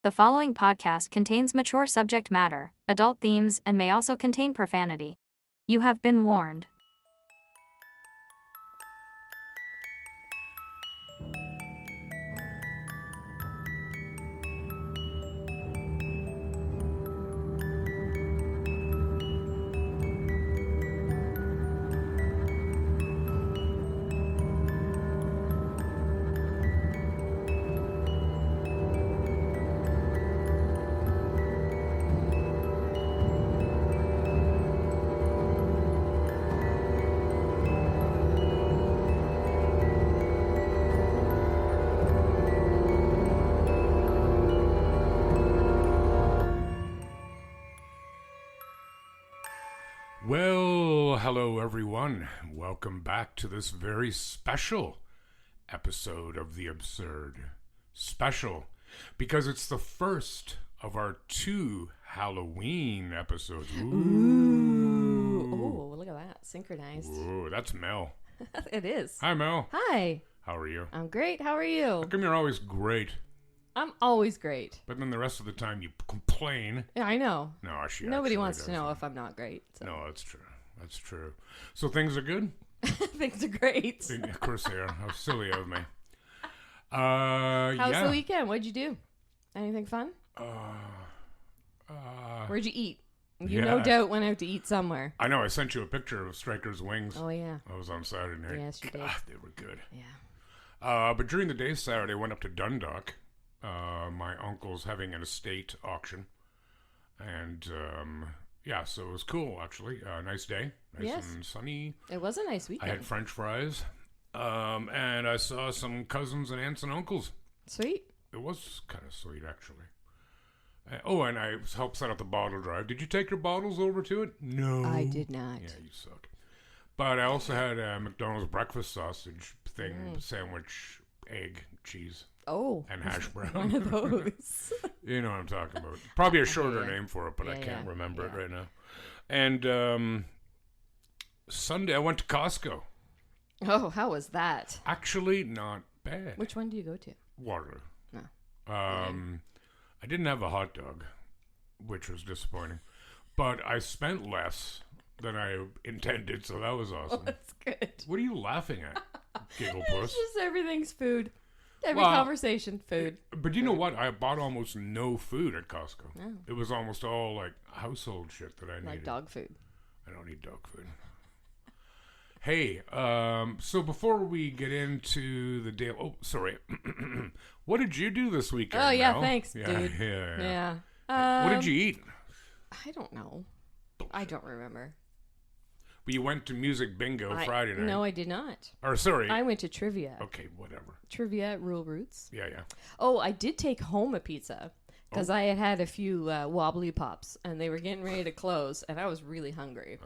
The following podcast contains mature subject matter, adult themes, and may also contain profanity. You have been warned. Well, hello everyone. Welcome back to this very special episode of The Absurd. Special because it's the first of our 2 Halloween episodes. Ooh. Oh, look at that. Synchronized. Ooh, that's Mel. It is. Hi, Mel. Hi. How are you? I'm great. How are you? How come you're always great, I'm always great. but then the rest of the time you complain? Yeah, I know. No, she Nobody actually wants to doesn't. know if I'm not great. So. No, that's true. That's true. So things are good? Things are great. Of course they are. How silly of me. How's yeah. the weekend? What'd you do? Anything fun? Where'd you eat? You no yeah. doubt went out to eat somewhere. I know. I sent you a picture of Striker's wings. Oh, yeah. I was on Saturday night. Yes, you did. God, they were good. Yeah. But during the day Saturday, I went up to Dundalk. My uncle's having an estate auction. And, yeah, so it was cool, actually. Nice day. Nice Yes. and sunny. It was a nice I weekend. had French fries. And I saw some cousins and aunts and uncles. Sweet. It was kind of sweet, actually. And I helped set up the bottle drive. Did you take your bottles over to it? No. I did not. Yeah, you suck. But I also had a McDonald's breakfast sausage thing, sandwich, egg, cheese, Oh. and hash brown. One of those. You know what I'm talking about. Probably a shorter Yeah. name for it, but I Yeah, can't yeah, remember it yeah. right now. And Sunday, I went to Costco. Oh, how was that? Actually, not bad. Which one do you go to? Waterloo. No. I didn't have a hot dog, which was disappointing. But I spent less than I intended, so that was awesome. That's good. What are you laughing at, giggle It's puss? just everything's food. Every Well, conversation, food. But you know what? I bought almost no food at Costco. Oh. It was almost all like household shit that I needed. Like dog food. I don't need dog food. Hey, so before we get into the day, what did you do this weekend? Oh, yeah, Mel? thanks, yeah, dude. Yeah. Yeah. What did you eat? I don't know. I don't remember. Well, you went to music bingo Friday night. No, I did not. Or sorry. I went to trivia. Okay, whatever. Trivia at Rural Roots. Yeah. Oh, I did take home a pizza because I had a few wobbly pops and they were getting ready to close and I was really hungry.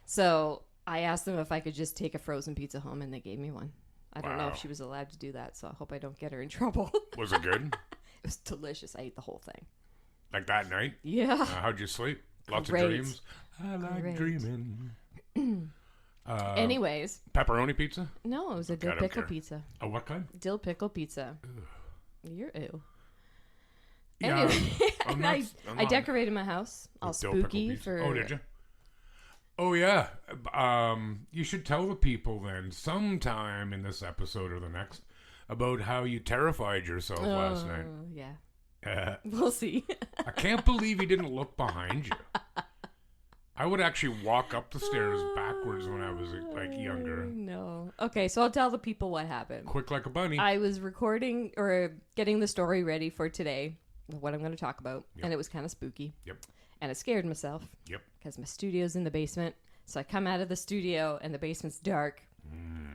So I asked them if I could just take a frozen pizza home and they gave me one. I don't know Wow. if she was allowed to do that, so I hope I don't get her in trouble. Was it good? It was delicious. I ate the whole thing. Like that night? Yeah. How'd you sleep? Lots Great. of dreams? I like Great. dreaming. Anyways, Pepperoni pizza? no, it was a dill I don't pickle care. pizza. Oh, what kind? Dill pickle pizza. You're ew. Yeah, Anyway, I'm I not- decorated my house all with dill pickle spooky pizza. for. Oh, did you? Oh, yeah. You should tell the people then, sometime in this episode or the next, about how you terrified yourself last night. Yeah, we'll see. I can't believe you didn't look behind you. I would actually walk up the stairs backwards when I was like younger. No. Okay, so I'll tell the people what happened. Quick like a bunny. I was recording or getting the story ready for today, what I'm going to talk about, Yep. and it was kind of spooky. Yep. And it scared myself. Yep. Because my studio's in the basement. So I come out of the studio and the basement's dark.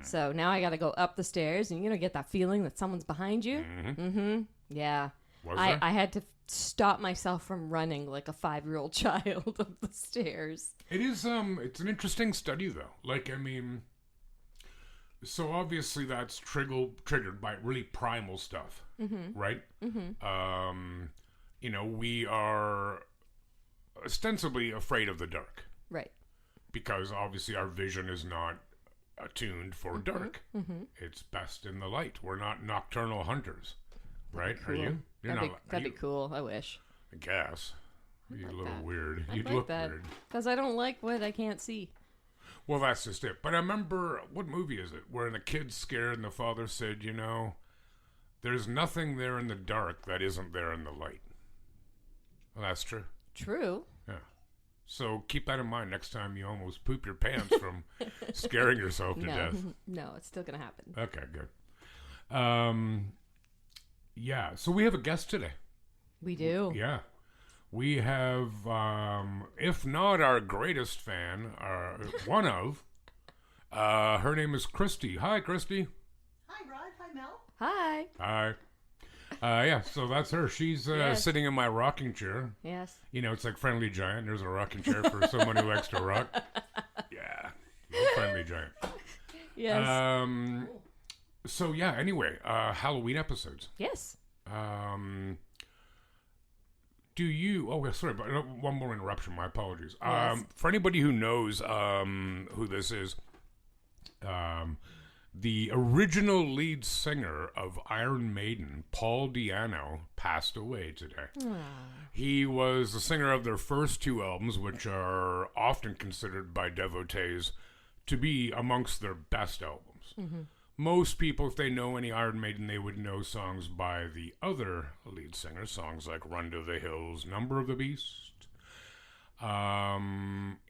So now I got to go up the stairs and, get that feeling that someone's behind you. Mm-hmm. Yeah. Was there? I had to stop myself from running like a 5-year-old child up the stairs. It is, it's an interesting study though. Like, I mean, so obviously that's triggered by really primal stuff, right? We are ostensibly afraid of the dark Right. because obviously our vision is not attuned for dark. It's best in the light. We're not nocturnal hunters, right? Cool. Are you? That'd be cool. I wish. I guess. You're a little weird. I'd You'd like look that. weird. Because I don't like what I can't see. Well, that's just it. But I remember, what movie is it? Where the kid's scared and the father said, there's nothing there in the dark that isn't there in the light. Well, that's true. True. Yeah. So keep that in mind next time you almost poop your pants from scaring yourself to death. No, it's still going to happen. Okay, good. Yeah, so we have a guest today. We do. Yeah. We have, if not our greatest fan, one of, her name is Christy. Hi, Christy. Hi, Rod. Hi, Mel. Hi. Hi. Yeah, so that's her. She's sitting in my rocking chair. Yes. It's like Friendly Giant. There's a rocking chair for someone who likes to rock. Yeah, Friendly Giant. Yes. So yeah, anyway, Halloween episodes. Yes. Do you... Oh, sorry, but one more interruption. My apologies. Yes. For anybody who knows who this is, the original lead singer of Iron Maiden, Paul Di'Anno, passed away today. He was the singer of their first two albums, which are often considered by devotees to be amongst their best albums. Mm-hmm. Most people, if they know any Iron Maiden, they would know songs by the other lead singers, songs like Run to the Hills, Number of the Beast.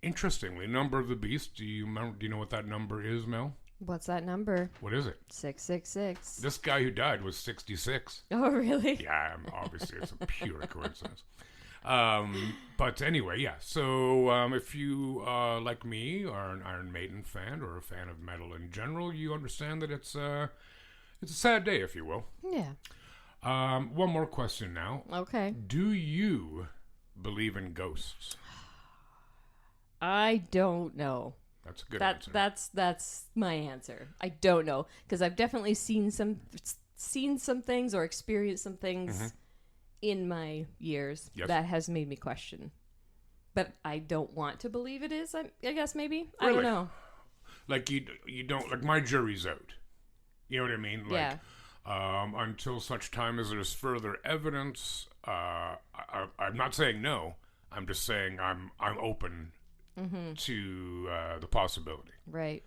Interestingly, Number of the Beast, do you know what that number is, Mel? What's that number? What is it? 666. This guy who died was 66. Oh, really? Yeah, obviously it's a pure coincidence. But anyway, yeah. So if you, like me, are an Iron Maiden fan or a fan of metal in general, you understand that it's a sad day, if you will. Yeah. One more question now. Okay. Do you believe in ghosts? I don't know. That's a good answer. That's my answer. I don't know, because I've definitely seen some things or experienced some things in my years that has made me question. But I don't want to believe it is. I guess maybe. Really? I don't know. Like you don't, like, my jury's out. You know what I mean? Like, yeah. Until such time as there's further evidence, I'm not saying no. I'm just saying I'm open to the possibility. Right.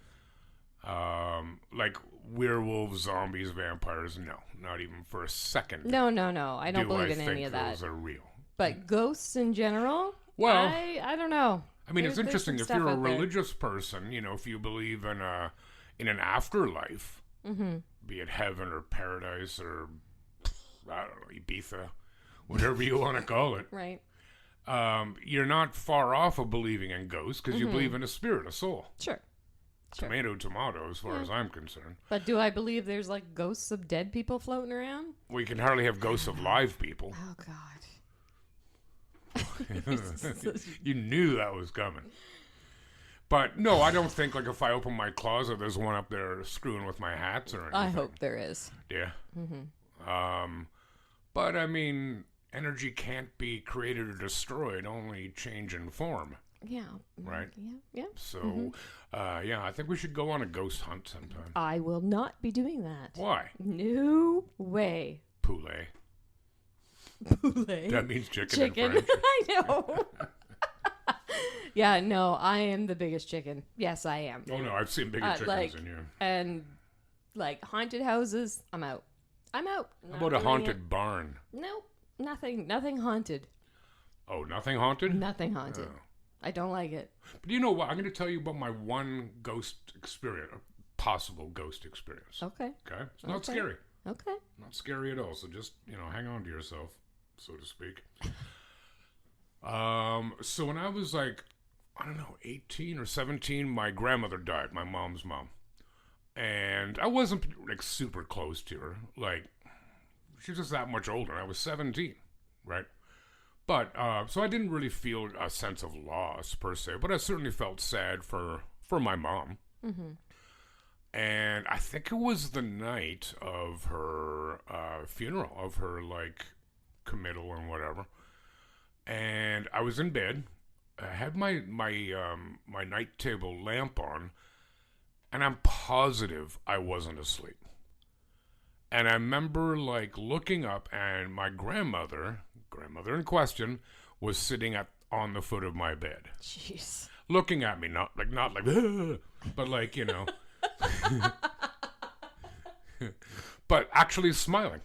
Like werewolves, zombies, vampires, no. Not even for a second. No. I don't believe in any of that. Those are real. But ghosts in general? Well, I don't know. I mean, it's interesting if you're a religious religious person, if you believe in an afterlife, be it heaven or paradise or, I don't know, Ibiza, whatever you want to call it. Right. You're not far off of believing in ghosts because you believe in a spirit, a soul. Sure. Tomato, as far as I'm concerned. But do I believe there's like ghosts of dead people floating around? We can hardly have ghosts of live people. Oh, God. You knew that was coming. But no, I don't think, like, if I open my closet, there's one up there screwing with my hats or anything. I hope there is. Yeah. But I mean, energy can't be created or destroyed, only change in form. Yeah. Right? Yeah. So, yeah, I think we should go on a ghost hunt sometime. I will not be doing that. Why? No way. Poulet. Poulet. That means chicken. In French. I know. Yeah, no, I am the biggest chicken. Yes, I am. Oh, no, I've seen bigger chickens than you. And, like, haunted houses, I'm out. How about a haunted barn? Nope. Nothing haunted. Oh, nothing haunted? Nothing haunted. Oh. I don't like it. But you know what? I'm going to tell you about my one ghost experience, a possible ghost experience. Okay. Okay? It's not scary. Okay. Not scary at all. So just, hang on to yourself, so to speak. So when I was like, I don't know, 18 or 17, my grandmother died, my mom's mom. And I wasn't, like, super close to her. Like, she was just that much older. I was 17, right? But, so I didn't really feel a sense of loss, per se. But I certainly felt sad for my mom. Mm-hmm. And I think it was the night of her funeral, of her, like, committal and whatever. And I was in bed. I had my night table lamp on, and I'm positive I wasn't asleep. And I remember like looking up, and my grandmother in question, was sitting on the foot of my bed, Jeez. looking at me, not like "Ugh," but like, but actually smiling,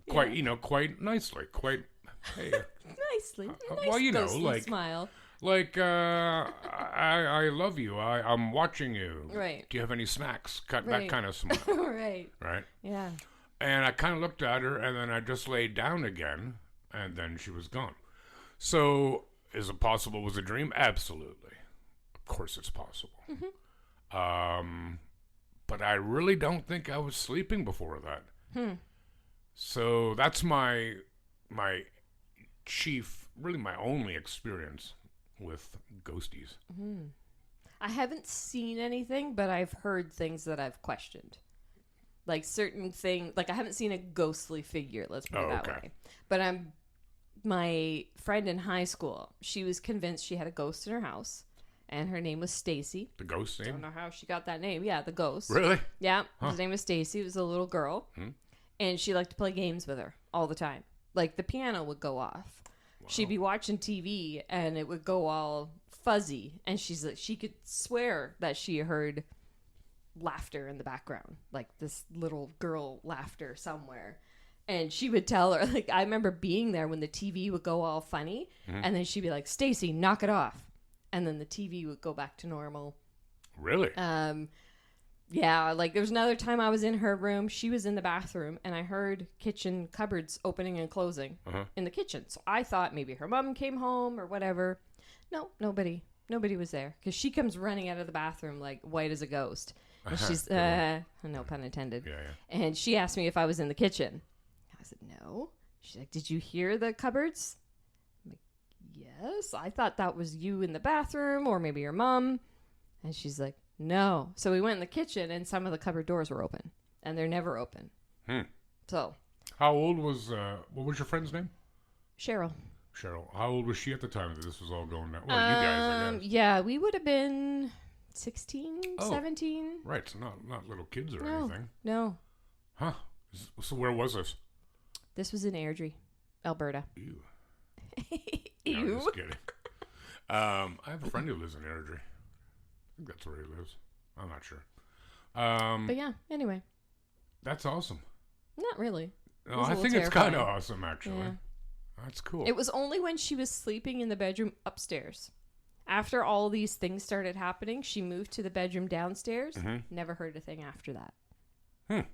quite nicely, quite. Hey, Nicely. Nice well, ghostly like smile. like I love you. I'm watching you. Right. Do you have any snacks? That Right. kind of smile, Right. right? Yeah. And I kind of looked at her, and then I just laid down again, and then she was gone. So, is it possible it was a dream? Absolutely. Of course it's possible. But I really don't think I was sleeping before that. So that's my chief, really my only experience with ghosties. I haven't seen anything, but I've heard things that I've questioned. Like certain things, like I haven't seen a ghostly figure, let's put it that way. But my friend in high school, she was convinced she had a ghost in her house, and her name was Stacy. The ghost name? Don't know how she got that name. Yeah, the ghost. Really? Yeah, his name was Stacy. It was a little girl, and she liked to play games with her all the time. Like the piano would go off. Wow. She'd be watching TV, and it would go all fuzzy, and she could swear that she heard laughter in the background, like this little girl laughter somewhere. And she would tell her, like, I remember being there when the TV would go all funny, and then she'd be like, Stacy, knock it off. And then the TV would go back to normal. Really? Yeah, like there was another time I was in her room. She was in the bathroom, and I heard kitchen cupboards opening and closing in the kitchen. So I thought maybe her mom came home or whatever. No, nobody was there, because she comes running out of the bathroom like white as a ghost. And she's, no pun intended. Yeah. And she asked me if I was in the kitchen. I said, no. She's like, did you hear the cupboards? I'm like, yes. I thought that was you in the bathroom, or maybe your mom. And she's like, no. So we went in the kitchen, and some of the cupboard doors were open, and they're never open. So. How old was, what was your friend's name? Cheryl. How old was she at the time that this was all going down? Well, you guys, I guess. Yeah, we would have been 16, 17. Right, so not little kids or No, anything. no. Huh. So where was this? This was in Airdrie, Alberta. Ew. Ew. No, just kidding. I have a friend who lives in Airdrie. I think that's where he lives. I'm not sure. But yeah, anyway. That's awesome. Not really. No, I think it's kind of awesome, actually. Yeah. That's cool. It was only when she was sleeping in the bedroom upstairs. After all these things started happening, she moved to the bedroom downstairs. Never heard a thing after that.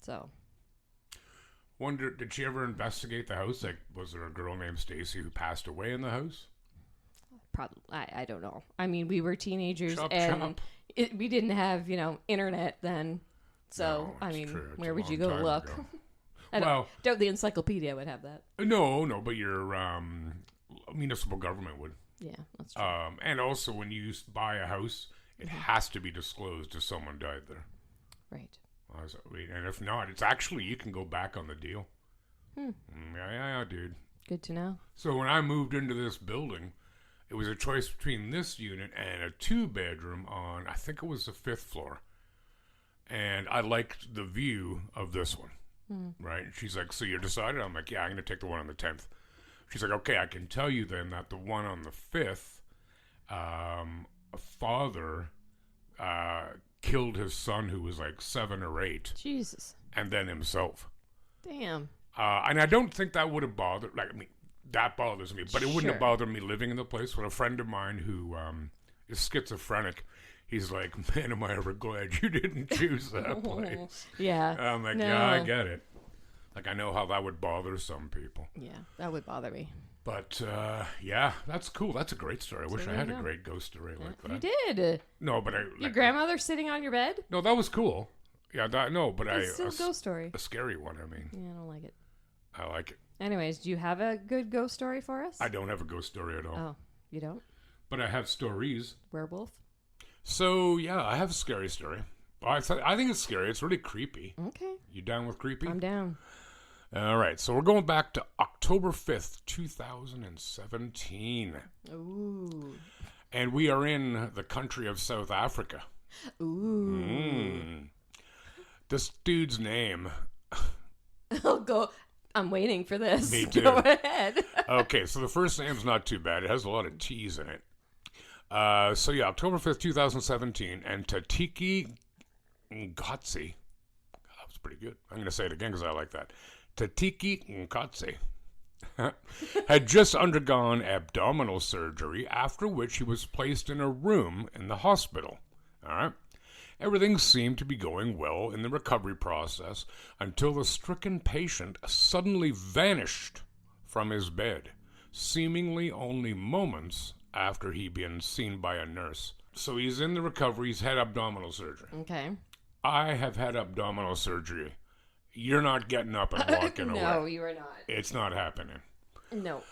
So. Wonder, did she ever investigate the house? Like, was there a girl named Stacy who passed away in the house? Probably. I don't know. I mean, we were teenagers, Chop, and chop. We didn't have, internet then. So, No, I it's mean, true. It's where a would you long go time look? ago. I Well, doubt the encyclopedia would have that. no, but your municipal government would. Yeah, that's true. And also, when you buy a house, it has to be disclosed if someone died there. Right. And if not, it's actually, you can go back on the deal. Yeah, dude. Good to know. So when I moved into this building, it was a choice between this unit and a 2-bedroom on, I think it was the 5th floor. And I liked the view of this one. Right? And she's like, so you decided? I'm like, yeah, I'm going to take the one on the 10th. She's like, okay, I can tell you then that the one on the 5th, a father killed his son who was like 7 or 8. Jesus. And then himself. Damn. And I don't think that would have bothered, that bothers me, but it wouldn't have bothered me living in the place. But a friend of mine who is schizophrenic, he's like, man, am I ever glad you didn't choose that place. Yeah. I'm like, no. yeah, I get it. Like, I know how that would bother some people. Yeah, that would bother me. But, yeah, that's cool. That's a great story. I wish I had a great ghost story like that. You did. No, but Your grandmother sitting on your bed? No, that was cool. Yeah, but It's still a ghost story. A scary one, I mean. Yeah, I don't like it. I like it. Anyways, do you have a good ghost story for us? I don't have a ghost story at all. Oh, you don't? But I have stories. Werewolf? So, yeah, I have a scary story. I think it's scary. It's really creepy. Okay. You down with creepy? I'm down. All right, so we're going back to October 5th, 2017. Ooh. And we are in the country of South Africa. Ooh. This dude's name, I'll go. I'm waiting for this. Me too. Go ahead. Okay, so the first name's not too bad. It has a lot of T's in it. October 5th, 2017, and Tatiki Ngotsi. That was pretty good. I'm going to say it again because I like that. Tatiki Ngotsi had just undergone abdominal surgery, after which he was placed in a room in the hospital. All right? Everything seemed to be going well in the recovery process until the stricken patient suddenly vanished from his bed, seemingly only moments after he'd been seen by a nurse. So he's in the recovery, he's had abdominal surgery. Okay. I have had abdominal surgery. You're not getting up and walking away. No, you are not. It's not happening. No.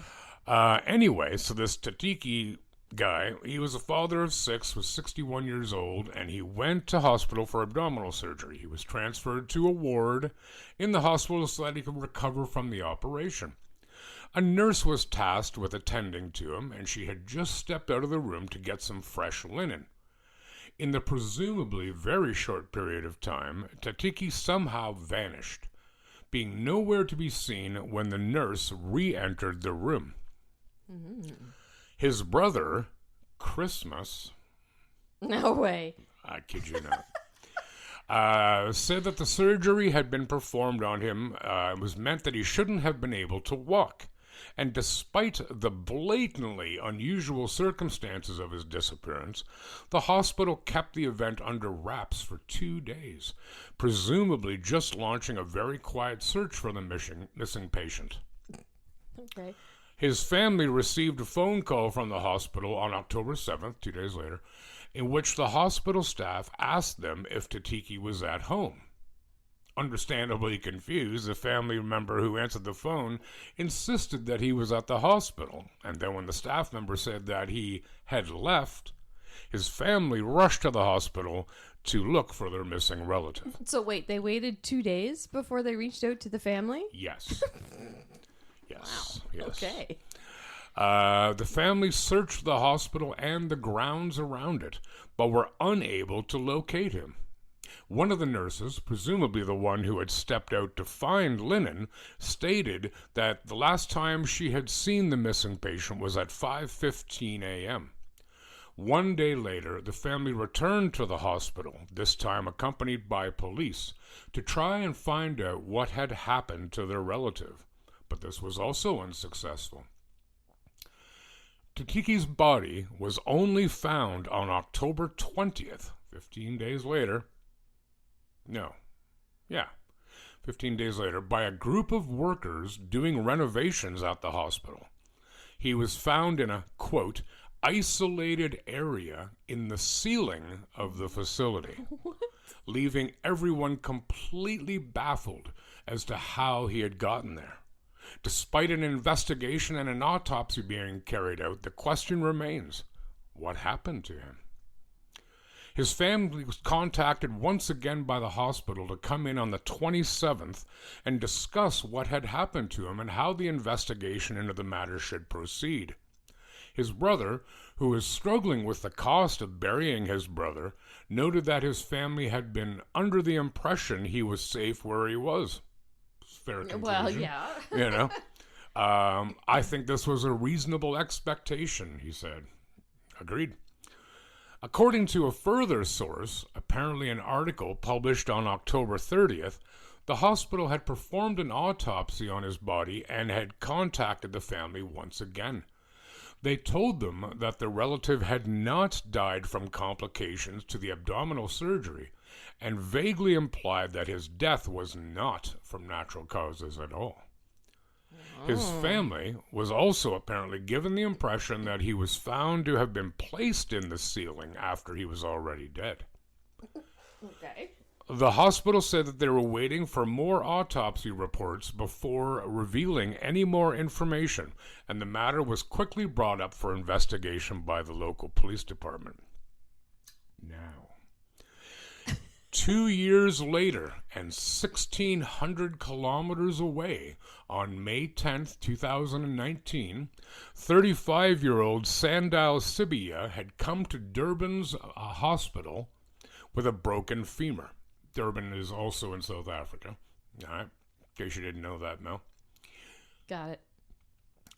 Anyway, so this Tatiki guy, he was a father of 6, was 61 years old, and he went to hospital for abdominal surgery. He was transferred to a ward in the hospital so that he could recover from the operation. A nurse was tasked with attending to him, and she had just stepped out of the room to get some fresh linen. In the presumably very short period of time, Tatiki somehow vanished, being nowhere to be seen when the nurse re-entered the room. Mm-hmm. His brother, Christmas... No way. I kid you not. Said that the surgery had been performed on him was meant that he shouldn't have been able to walk. And despite the blatantly unusual circumstances of his disappearance, the hospital kept the event under wraps for 2 days, presumably just launching a very quiet search for the missing patient. Okay. His family received a phone call from the hospital on October 7th, 2 days later, in which the hospital staff asked them if Tatiki was at home. Understandably confused, the family member who answered the phone insisted that he was at the hospital, and then when the staff member said that he had left, his family rushed to the hospital to look for their missing relative. So wait, they waited 2 days before they reached out to the family? Yes. Yes. Wow. Yes. Okay. The family searched the hospital and the grounds around it, but were unable to locate him. One of the nurses, presumably the one who had stepped out to find linen, stated that the last time she had seen the missing patient was at 5:15 a.m. 1 day later, the family returned to the hospital, this time accompanied by police, to try and find out what had happened to their relative, but this was also unsuccessful. Tatiki's body was only found on October 20th, 15 days later. 15 days later, by a group of workers doing renovations at the hospital. He was found in a, quote, isolated area in the ceiling of the facility, leaving everyone completely baffled as to how he had gotten there. Despite an investigation and an autopsy being carried out, the question remains, what happened to him? His family was contacted once again by the hospital to come in on the 27th and discuss what had happened to him and how the investigation into the matter should proceed. His brother, who was struggling with the cost of burying his brother, noted that his family had been under the impression he was safe where he was. Fair conclusion. Well, yeah. You know? I think this was a reasonable expectation, he said. Agreed. According to a further source, apparently an article published on October 30th, the hospital had performed an autopsy on his body and had contacted the family once again. They told them that the relative had not died from complications to the abdominal surgery and vaguely implied that his death was not from natural causes at all. His family was also apparently given the impression that he was found to have been placed in the ceiling after he was already dead. Okay. The hospital said that they were waiting for more autopsy reports before revealing any more information, and the matter was quickly brought up for investigation by the local police department. Now, 2 years later, and 1,600 kilometers away, on May 10th, 2019, 35-year-old Sandal Sibia had come to Durban's hospital with a broken femur. Durban is also in South Africa. All right. In case you didn't know that, Mel. Got it.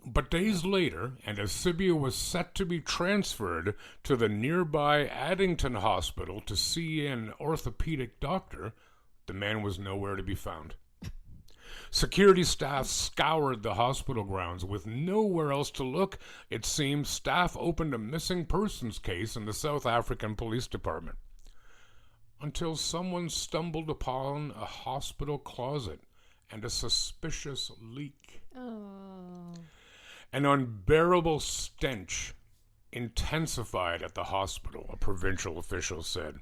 But days later, and as Sibia was set to be transferred to the nearby Addington Hospital to see an orthopedic doctor, the man was nowhere to be found. Security staff scoured the hospital grounds. With nowhere else to look, it seems staff opened a missing persons case in the South African Police Department. Until someone stumbled upon a hospital closet and a suspicious leak. Oh. An unbearable stench intensified at the hospital, a provincial official said.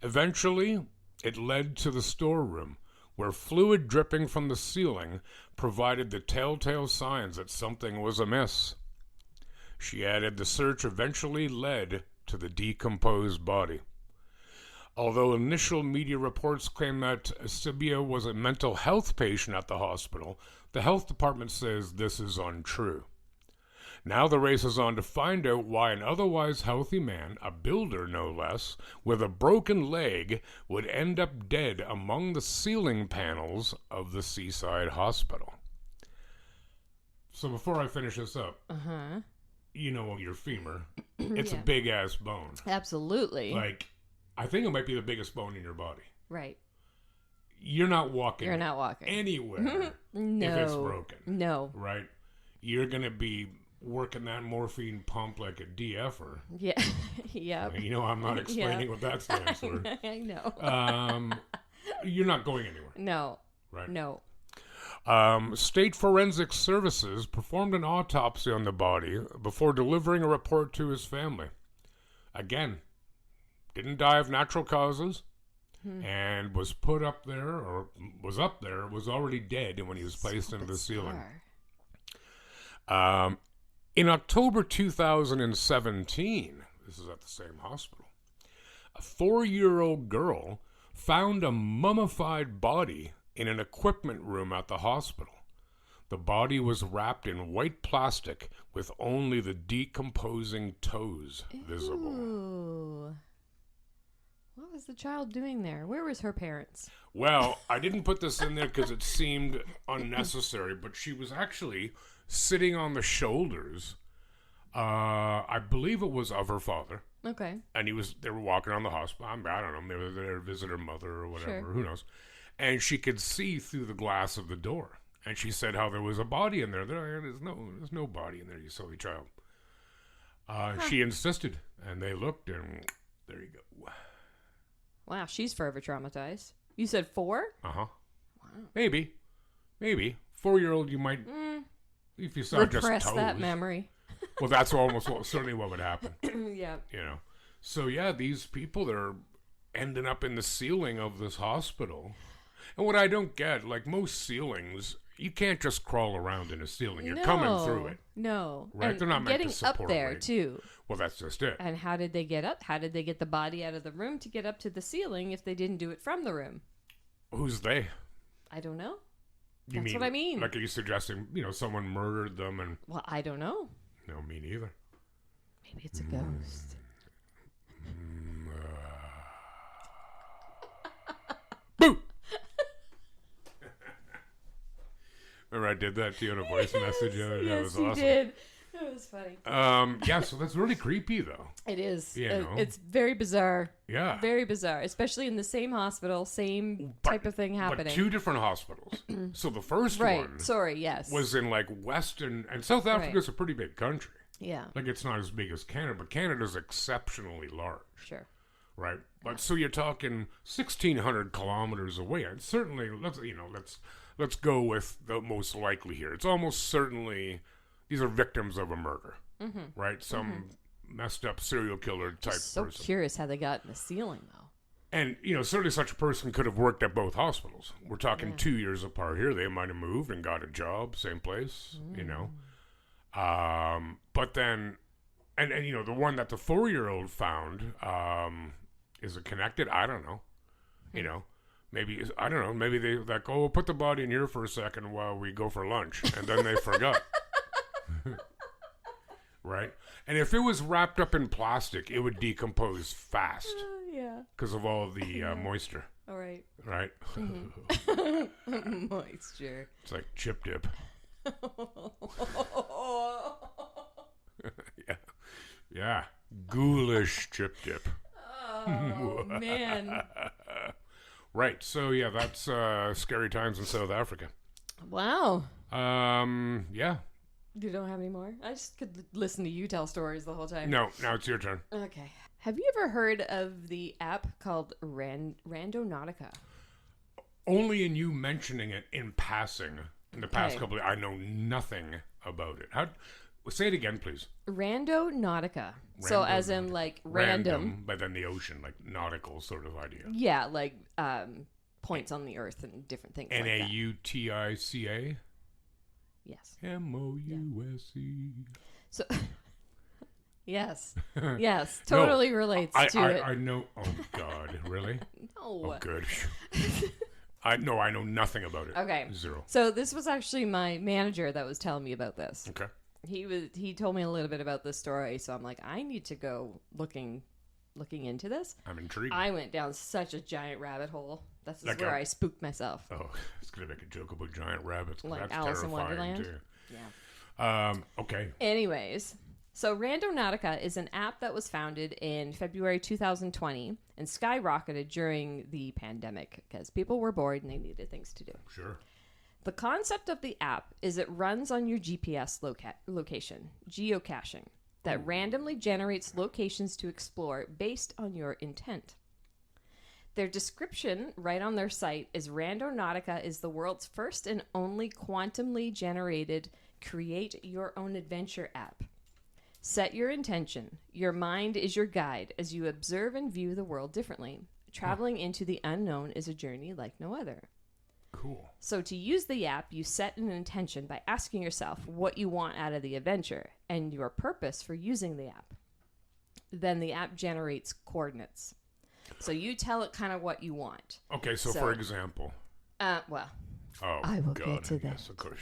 Eventually, it led to the storeroom, where fluid dripping from the ceiling provided the telltale signs that something was amiss. She added the search eventually led to the decomposed body. Although initial media reports claim that Sibia was a mental health patient at the hospital, the health department says this is untrue. Now the race is on to find out why an otherwise healthy man, a builder no less, with a broken leg, would end up dead among the ceiling panels of the seaside hospital. So before I finish this up, you know your femur. It's a big-ass bone. Absolutely. Like, I think it might be the biggest bone in your body. Right. You're not walking anywhere No. if it's broken. No. Right? You're going to be working that morphine pump like a DFer. Yeah. Yep. You know, I'm not explaining what that stands for. I know. You're not going anywhere. No. Right? No. State Forensic Services performed an autopsy on the body before delivering a report to his family. Again, didn't die of natural causes, and was put up there, or was up there, was already dead when he was placed into the ceiling. In October 2017, this is at the same hospital, a 4-year-old girl found a mummified body in an equipment room at the hospital. The body was wrapped in white plastic with only the decomposing toes visible. Ooh. What was the child doing there? Where was her parents? Well, I didn't put this in there because it seemed unnecessary, but she was actually sitting on the shoulders, I believe it was of her father. Okay. And they were walking around the hospital. I don't know, maybe they were there to visit her mother or whatever, Sure. Who knows. And she could see through the glass of the door. And she said how there was a body in there. There's no body in there, you silly child. She insisted, and they looked, and there you go. Wow, she's forever traumatized. You said 4? Uh-huh. Wow. Maybe. 4-year-old, you might, if you saw just Repress toes. that memory. Well, that's certainly what would happen. Yeah. You know. So, yeah, these people, they're ending up in the ceiling of this hospital. And what I don't get, like most ceilings, you can't just crawl around in a ceiling. You're coming through it. No. Right? And they're not meant to getting support up there, weight. too. Well, that's just it. And how did they get up? How did they get the body out of the room to get up to the ceiling if they didn't do it from the room? Who's they? I don't know. You That's what I mean. Like, are you suggesting, someone murdered them and... Well, I don't know. No, me neither. Maybe it's a ghost. Boo! Remember I did that to you in a voice message the other day? That was awesome. Yes, you did. It was funny. Yeah, so that's really creepy, though. It is. You know. It's very bizarre. Yeah. Very bizarre, especially in the same hospital, same type of thing happening. But 2 different hospitals. So the first right. one Sorry, yes. was in, like, Western... And South Africa's a pretty big country. Yeah. Like, it's not as big as Canada, but Canada's exceptionally large. Sure. Right? But so you're talking 1,600 kilometers away. And certainly, let's go with the most likely here. It's almost certainly... These are victims of a murder, right? Some messed up serial killer type So person. curious how they got in the ceiling, though. And, certainly such a person could have worked at both hospitals. We're talking 2 years apart here. They might have moved and got a job, same place, But then, and the one that the 4-year-old found, is it connected? I don't know. Maybe, I don't know, maybe they like, oh, we'll put the body in here for a second while we go for lunch. And then they forgot. Right? And if it was wrapped up in plastic, it would decompose fast Yeah. because of all the moisture. All right. right? Moisture. It's like chip dip. Yeah. Yeah. Ghoulish chip dip. Oh, man. Right. So, yeah, that's scary times in South Africa. Wow. Yeah. You don't have any more? I just could listen to you tell stories the whole time. No, now it's your turn. Okay. Have you ever heard of the app called Randonautica? Only in you mentioning it in passing in the past Okay. couple of I know nothing about it. Say it again, please. Randonautica. So as in like random. But then the ocean, like nautical sort of idea. Yeah, like points on the earth and different things like that. Nautica? Yes. MOUSE. So yes. Yes. Totally relates to it. I know. Oh, God. Really? No. Oh, good. I know nothing about it. Okay. Zero. So this was actually my manager that was telling me about this. Okay. He told me a little bit about this story, so I'm like, I need to go looking into this. I'm intrigued. I went down such a giant rabbit hole. That's Like where I spooked myself. Oh, it's going to make a joke about giant rabbits. Like That's Alice in terrifying, Wonderland? too. Yeah. Okay. Anyways, so Randonautica is an app that was founded in February 2020 and skyrocketed during the pandemic because people were bored and they needed things to do. Sure. The concept of the app is it runs on your GPS location, geocaching, that randomly generates locations to explore based on your intent. Their description right on their site is Randonautica is the world's first and only quantumly generated create your own adventure app. Set your intention. Your mind is your guide as you observe and view the world differently. Traveling into the unknown is a journey like no other. Cool. So to use the app, you set an intention by asking yourself what you want out of the adventure and your purpose for using the app. Then the app generates coordinates. So you tell it kind of what you want. Okay, so for example. Well, Oh, I will God. get to that. Yes, of course.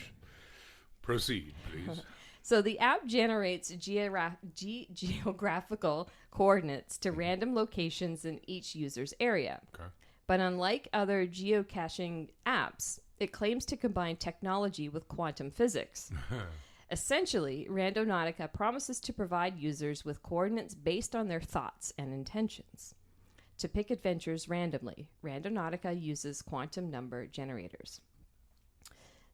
Proceed, please. So the app generates geographical coordinates to random locations in each user's area. Okay. But unlike other geocaching apps, it claims to combine technology with quantum physics. Essentially, Randonautica promises to provide users with coordinates based on their thoughts and intentions. To pick adventures randomly, Randonautica uses quantum number generators.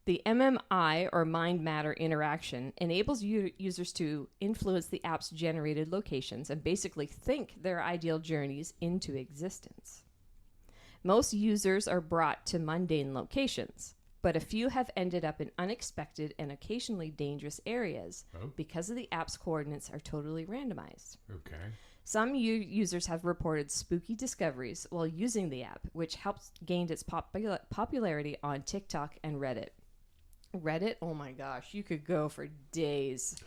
The MMI, or mind matter interaction, enables users to influence the app's generated locations and basically think their ideal journeys into existence. Most users are brought to mundane locations, but a few have ended up in unexpected and occasionally dangerous areas because of the app's coordinates are totally randomized. Okay. Some users have reported spooky discoveries while using the app, which helped gain its popularity on TikTok and Reddit. Reddit, oh my gosh, you could go for days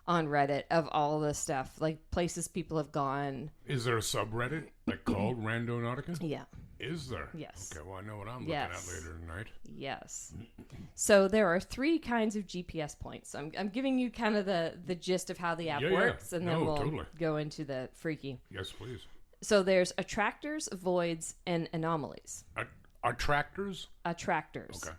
on Reddit of all this stuff, like places people have gone. Is there a subreddit called Randonautica? Yeah. Is there? Yes. Okay, well, I know what I'm looking at later tonight. Yes. So there are 3 kinds of GPS points. I'm giving you kind of the gist of how the app works, and then we'll go into the freaky. Yes, please. So there's attractors, voids, and anomalies. Attractors? Attractors. Okay.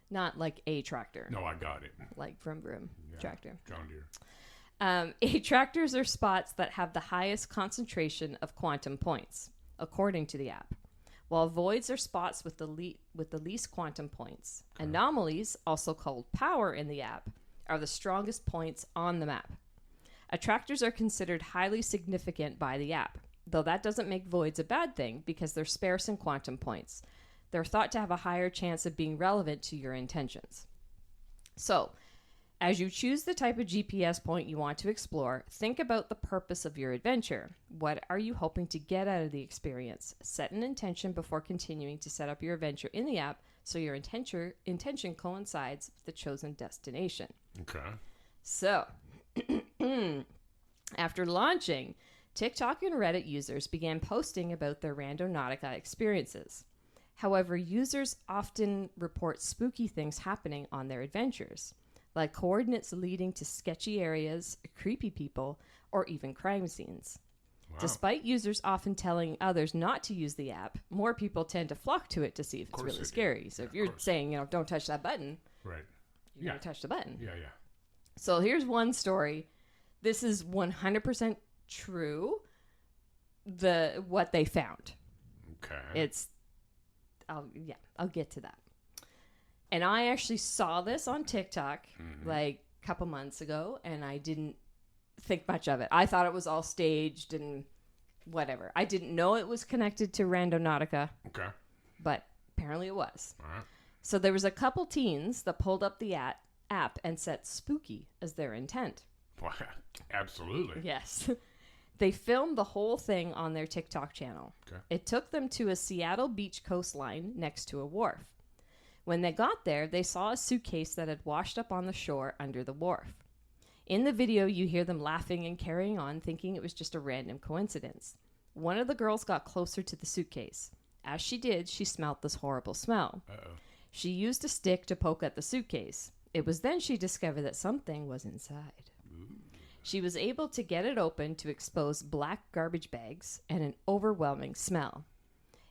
Not like a tractor. No, I got it. Like vroom vroom tractor. John Deere. Attractors are spots that have the highest concentration of quantum points, according to the app, while voids are spots with the least quantum points. Okay. Anomalies, also called power in the app, are the strongest points on the map. Attractors are considered highly significant by the app, though that doesn't make voids a bad thing because they're sparse in quantum points. They're thought to have a higher chance of being relevant to your intentions. So, as you choose the type of GPS point you want to explore, think about the purpose of your adventure. What are you hoping to get out of the experience? Set an intention before continuing to set up your adventure in the app so your intention coincides with the chosen destination. Okay. So, after launching, TikTok and Reddit users began posting about their Randonautica experiences. However, users often report spooky things happening on their adventures, like coordinates leading to sketchy areas, creepy people, or even crime scenes. Despite users often telling others not to use the app, more people tend to flock to it to see if it's really scary. So if you're saying, don't touch that button, right, you're going to touch the button. Yeah. So here's one story. This is 100% true. What they found. Okay. I'll get to that. And I actually saw this on TikTok like a couple months ago, and I didn't think much of it. I thought it was all staged and whatever. I didn't know it was connected to Randonautica. Okay. But apparently it was. All right. So there was a couple teens that pulled up the app and set spooky as their intent. Well, absolutely. Yes. They filmed the whole thing on their TikTok channel. Okay. It took them to a Seattle beach coastline next to a wharf. When they got there, they saw a suitcase that had washed up on the shore under the wharf. In the video, you hear them laughing and carrying on, thinking it was just a random coincidence. One of the girls got closer to the suitcase. As she did, she smelled this horrible smell. Uh-oh. She used a stick to poke at the suitcase. It was then she discovered that something was inside. Ooh. She was able to get it open to expose black garbage bags and an overwhelming smell.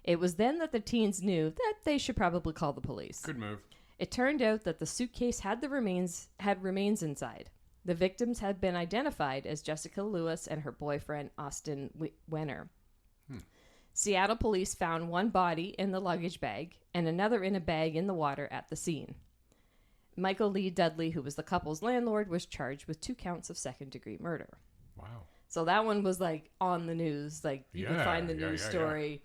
It was then that the teens knew that they should probably call the police. Good move. It turned out that the suitcase had remains inside. The victims had been identified as Jessica Lewis and her boyfriend, Austin Wenner. Seattle police found one body in the luggage bag and another in a bag in the water at the scene. Michael Lee Dudley, who was the couple's landlord, was charged with 2 counts of second-degree murder. Wow. So that one was like on the news. Like you can find the news story,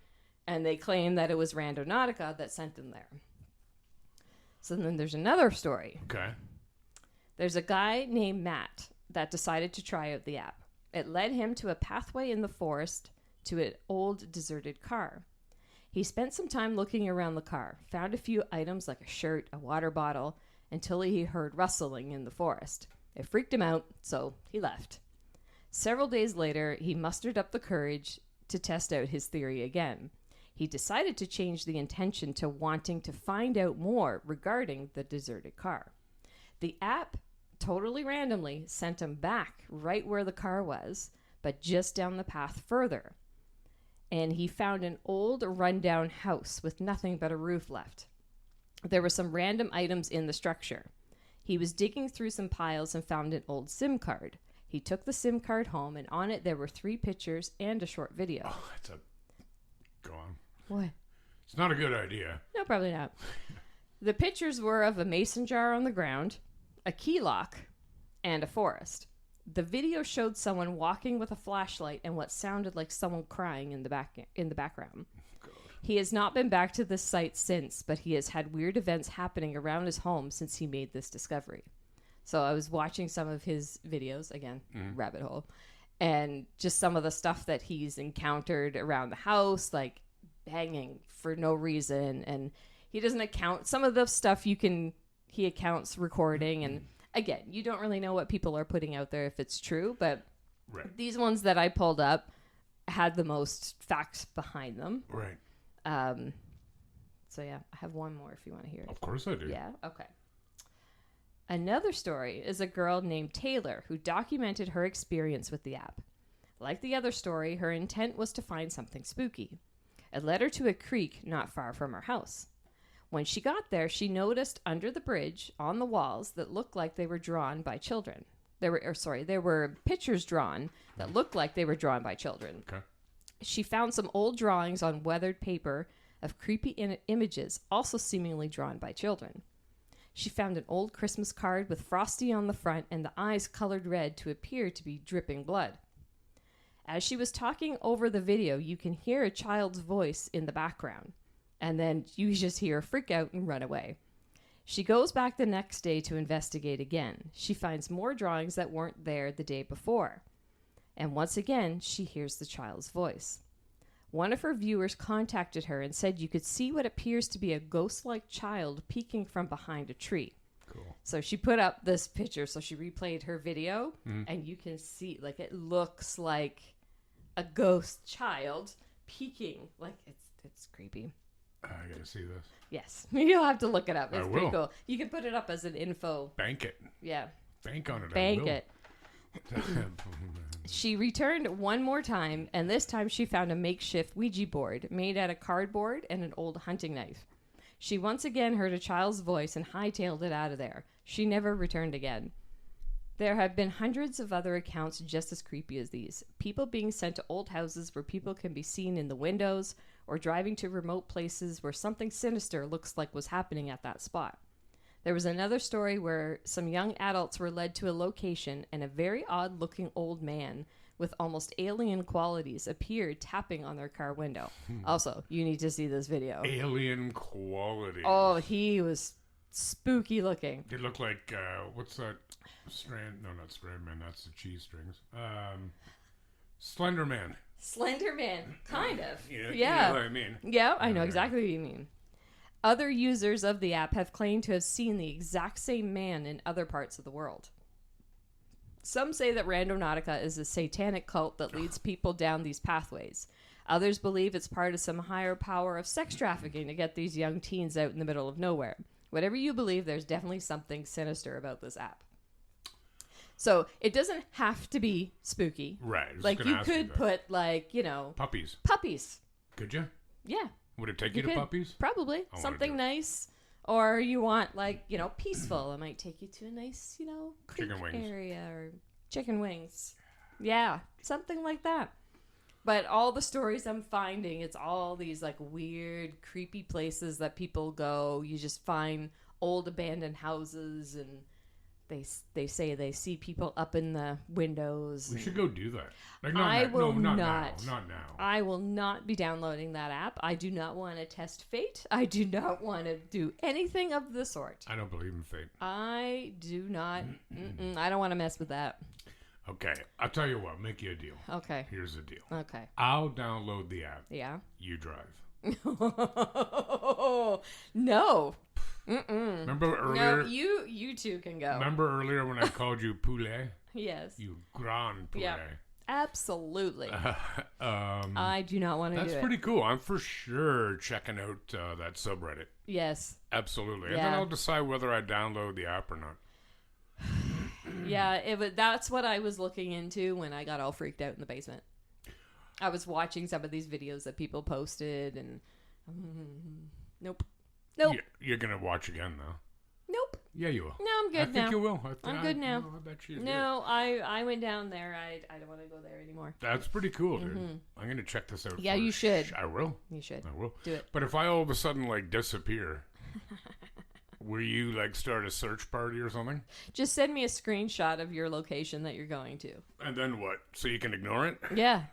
and they claim that it was Randonautica that sent them there. So then there's another story. Okay. There's a guy named Matt that decided to try out the app. It led him to a pathway in the forest to an old deserted car. He spent some time looking around the car, found a few items like a shirt, a water bottle, until he heard rustling in the forest. It freaked him out, so he left. Several days later, he mustered up the courage to test out his theory again. He decided to change the intention to wanting to find out more regarding the deserted car. The app totally randomly sent him back right where the car was, but just down the path further. And he found an old rundown house with nothing but a roof left. There were some random items in the structure. He was digging through some piles and found an old SIM card. He took the SIM card home, and on it there were 3 pictures and a short video. Oh, Go on. What? It's not a good idea. No, probably not. The pictures were of a mason jar on the ground, a key lock, and a forest. The video showed someone walking with a flashlight and what sounded like someone crying in the background. God. He has not been back to this site since, but he has had weird events happening around his home since he made this discovery. So I was watching some of his videos, again, rabbit hole, and just some of the stuff that he's encountered around the house, like banging for no reason. And he doesn't account some of the stuff he accounts recording. And again, you don't really know what people are putting out there if it's true, but these ones that I pulled up had the most facts behind them. Right. So yeah, I have one more if you want to hear it. Of course I do. Yeah, okay. Another story is a girl named Taylor who documented her experience with the app. Like the other story, her intent was to find something spooky. It led her to a creek not far from her house. When she got there, she noticed under the bridge on the walls that looked like they were drawn by children. There were pictures drawn that looked like they were drawn by children. Okay. She found some old drawings on weathered paper of creepy images, also seemingly drawn by children. She found an old Christmas card with Frosty on the front and the eyes colored red to appear to be dripping blood. As she was talking over the video, you can hear a child's voice in the background, and then you just hear her freak out and run away. She goes back the next day to investigate again. She finds more drawings that weren't there the day before. And once again, she hears the child's voice. One of her viewers contacted her and said you could see what appears to be a ghost-like child peeking from behind a tree. Cool. So she put up this picture. So she replayed her video, and you can see, like, it looks like a ghost child peeking. Like, it's creepy. I gotta see this. Yes. You'll have to look it up. It's I pretty will. cool. You can put it up as an info. Bank it. Yeah. Bank on it. Bank it. She returned one more time, and this time she found a makeshift Ouija board made out of cardboard and an old hunting knife. She once again heard a child's voice and hightailed it out of there. She never returned again. There have been hundreds of other accounts just as creepy as these. People being sent to old houses where people can be seen in the windows, or driving to remote places where something sinister looks like was happening at that spot. There was another story where some young adults were led to a location and a very odd-looking old man with almost alien qualities appeared tapping on their car window. Also, you need to see this video. Alien quality. Oh, he was spooky looking. They look like, what's that strand? No, not strand man. That's the cheese strings. Slender Man. Slender Man, kind of. You know Yeah. what I mean? Yeah, I know exactly what you mean. Other users of the app have claimed to have seen the exact same man in other parts of the world. Some say that Randonautica is a satanic cult that leads people down these pathways. Others believe it's part of some higher power of sex trafficking to get these young teens out in the middle of nowhere. Whatever you believe, there's definitely something sinister about this app. So it doesn't have to be spooky. Right. I was Like gonna you ask could that. put like, you know, Puppies. puppies. Could you? Yeah. Would it take you to could. puppies? Probably. I wanna Something do it. nice. Or you want like, you know, peaceful. It might take you to a nice, you know, creek Chicken wings. area or chicken wings. Yeah. Something like that. But all the stories I'm finding, it's all these like weird, creepy places that people go. You just find old abandoned houses and they say they see people up in the windows. We should go do that. Like, I will not not. now. Not now. I will not be downloading that app. I do not want to test fate. I do not want to do anything of the sort. I don't believe in fate. I do not. I don't want to mess with that. Okay, I'll tell you what. Make you a deal. Okay. Here's the deal. Okay. I'll download the app. Yeah. You drive. No. Remember earlier? No, you two can go. Remember earlier when I called you poulet? Yes. You grand poulet. Yeah. Absolutely. Um, I do not want to do that's it. pretty cool. I'm for sure checking out that subreddit. Yes. Absolutely. And Yeah. then I'll decide whether I download the app or not. Yeah, that's what I was looking into when I got all freaked out in the basement. I was watching some of these videos that people posted and nope. You're going to watch again, though. Nope. Yeah, you will. No, I'm good I now. think you will. I'm good now. I bet you do. No, I went down there. I don't want to go there anymore. That's pretty cool, dude. I'm going to check this out. Yeah, for you should. I will. You should. I will. Do it. But if I all of a sudden, like, disappear, will you, like, start a search party or something? Just send me a screenshot of your location that you're going to. And then what? So you can ignore it? Yeah.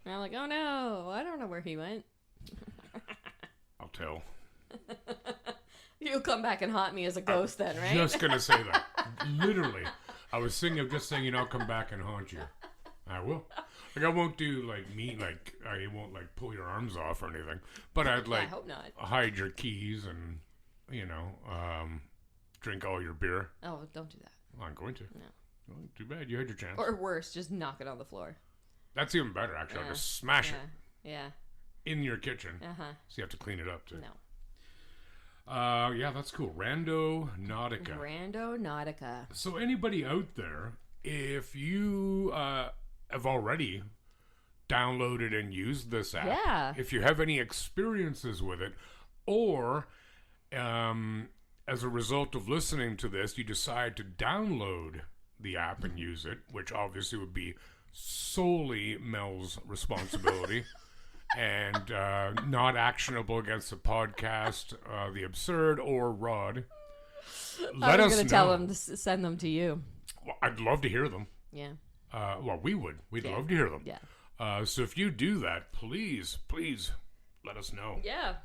And I'm like, oh no, I don't know where he went. I'll tell. You'll come back and haunt me as a ghost then, right? Just going to say that. Literally. I was just saying, I'll come back and haunt you. I will. Like, I won't do, like, I won't, like, pull your arms off or anything. But I'd, Yeah, I like, hope not. hide your keys and, you know, drink all your beer. Oh, don't do that. Well, I'm going to. No. Well, too bad. You had your chance. Or worse, just knock it on the floor. That's even better, actually. I'll Yeah. just smash Yeah. it in your kitchen. Uh-huh. So you have to clean it up, too. No. Yeah, that's cool. Randonautica. Randonautica. So anybody out there, if you have already downloaded and used this app, Yeah. if you have any experiences with it, or as a result of listening to this, you decide to download the app and use it, which obviously would be solely Mel's responsibility. And not actionable against the podcast, The Absurd, or Rod. Let I us was going know. to tell him to send them to you. Well, I'd love to hear them. Yeah. Well, we would. We'd Yeah. love to hear them. Yeah. So if you do that, please let us know. Yeah.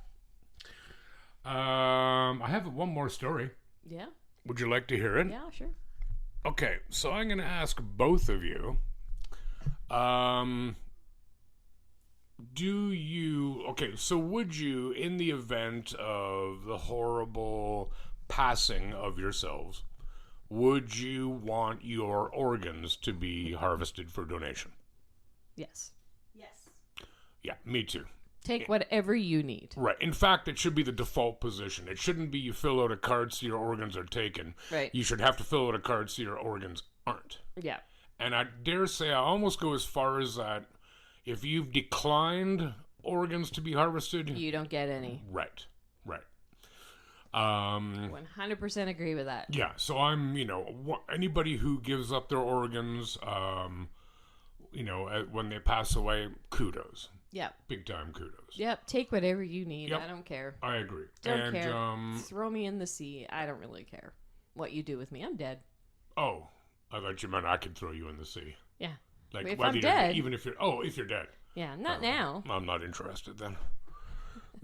I have one more story. Yeah. Would you like to hear it? Yeah, sure. Okay, so I'm going to ask both of you. So would you, in the event of the horrible passing of yourselves, would you want your organs to be harvested for donation? Yes. Yes. Yeah, me too. Take whatever you need. Right. In fact, it should be the default position. It shouldn't be you fill out a card so your organs are taken. Right. You should have to fill out a card so your organs aren't. Yeah. And I dare say I almost go as far as that if you've declined organs to be harvested, You don't get any. right. 100% agree with that. Yeah, so I'm, anybody who gives up their organs, when they pass away, kudos. Yep. Big time kudos. Yep. Take whatever you need. Yep. I don't care. I agree. Don't care. Throw me in the sea. I don't really care what you do with me. I'm dead. Oh, I thought you meant I could throw you in the sea. Yeah. Like If whether I'm you're dead. even if you're if you're dead. Yeah, not now. I'm not interested then.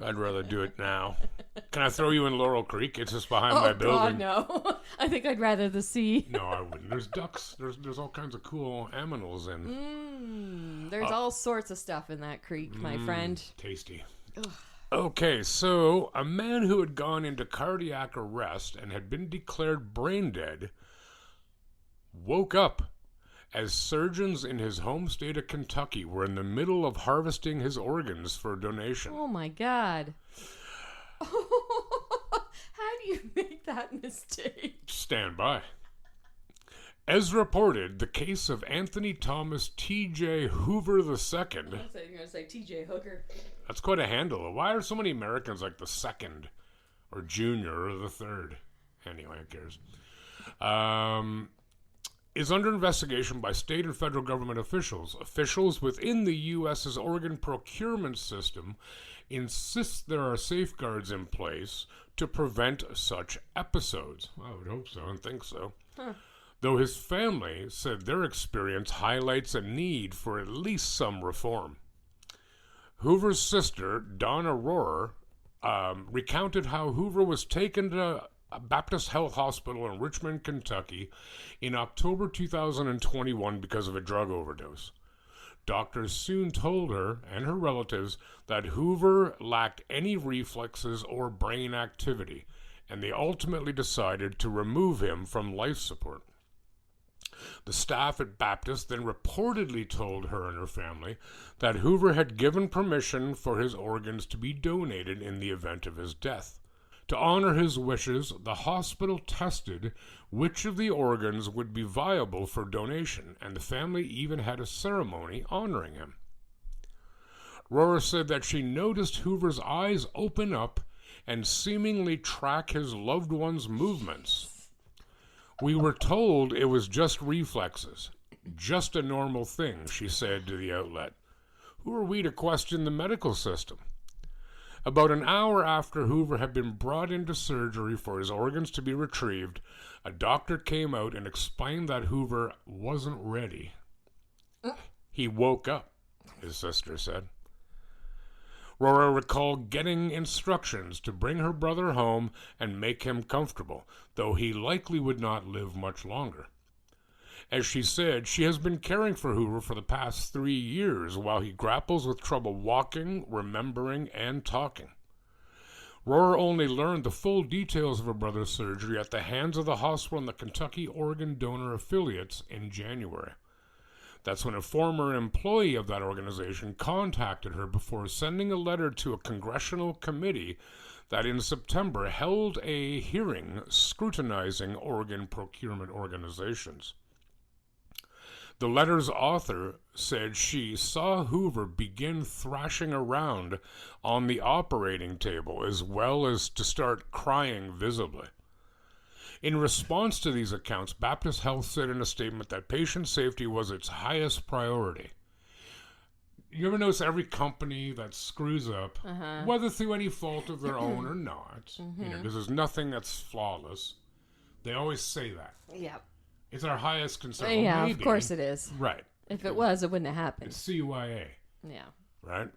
I'd rather do it now. Can I throw you in Laurel Creek? It's just behind my building. God, no. I think I'd rather the sea. No, I wouldn't. There's ducks. There's all kinds of cool animals in. There's all sorts of stuff in that creek, my friend. Tasty. Okay, so a man who had gone into cardiac arrest and had been declared brain dead woke up as surgeons in his home state of Kentucky were in the middle of harvesting his organs for donation. Oh my God. How do you make that mistake? Stand by. As reported, the case of Anthony Thomas T.J. Hoover II. I thought you were going to say T.J. Hooker. That's quite a handle. Why are so many Americans like the second or junior or the third? Anyway, who cares? Is under investigation by state and federal government officials. Officials within the U.S.'s organ procurement system insist there are safeguards in place to prevent such episodes. I would hope so and think so. Though his family said their experience highlights a need for at least some reform. Hoover's sister, Donna Rohrer, recounted how Hoover was taken to a Baptist Health Hospital in Richmond, Kentucky in October 2021 because of a drug overdose. Doctors soon told her and her relatives that Hoover lacked any reflexes or brain activity, and they ultimately decided to remove him from life support. The staff at Baptist then reportedly told her and her family that Hoover had given permission for his organs to be donated in the event of his death. To honor his wishes, the hospital tested which of the organs would be viable for donation, and the family even had a ceremony honoring him. Rohrer said that she noticed Hoover's eyes open up and seemingly track his loved one's movements. We were told it was just reflexes, just a normal thing, she said to the outlet. Who are we to question the medical system? About an hour after Hoover had been brought into surgery for his organs to be retrieved, a doctor came out and explained that Hoover wasn't ready. He woke up, his sister said. Rohrer recalled getting instructions to bring her brother home and make him comfortable, though he likely would not live much longer. As she said, she has been caring for Hoover for the past 3 years while he grapples with trouble walking, remembering, and talking. Rohrer only learned the full details of her brother's surgery at the hands of the hospital and the Kentucky Organ Donor Affiliates in January. That's when a former employee of that organization contacted her before sending a letter to a congressional committee that in September held a hearing scrutinizing organ procurement organizations. The letter's author said she saw Hoover begin thrashing around on the operating table as well as to start crying visibly. In response to these accounts, Baptist Health said in a statement that patient safety was its highest priority. You ever notice every company that screws up, whether through any fault of their own or not, there's nothing that's flawless. They always say that. Yeah. It's our highest concern. Yeah, well, maybe, of course it is. Right. If it was, it wouldn't have happened. It's CYA. Yeah. Right?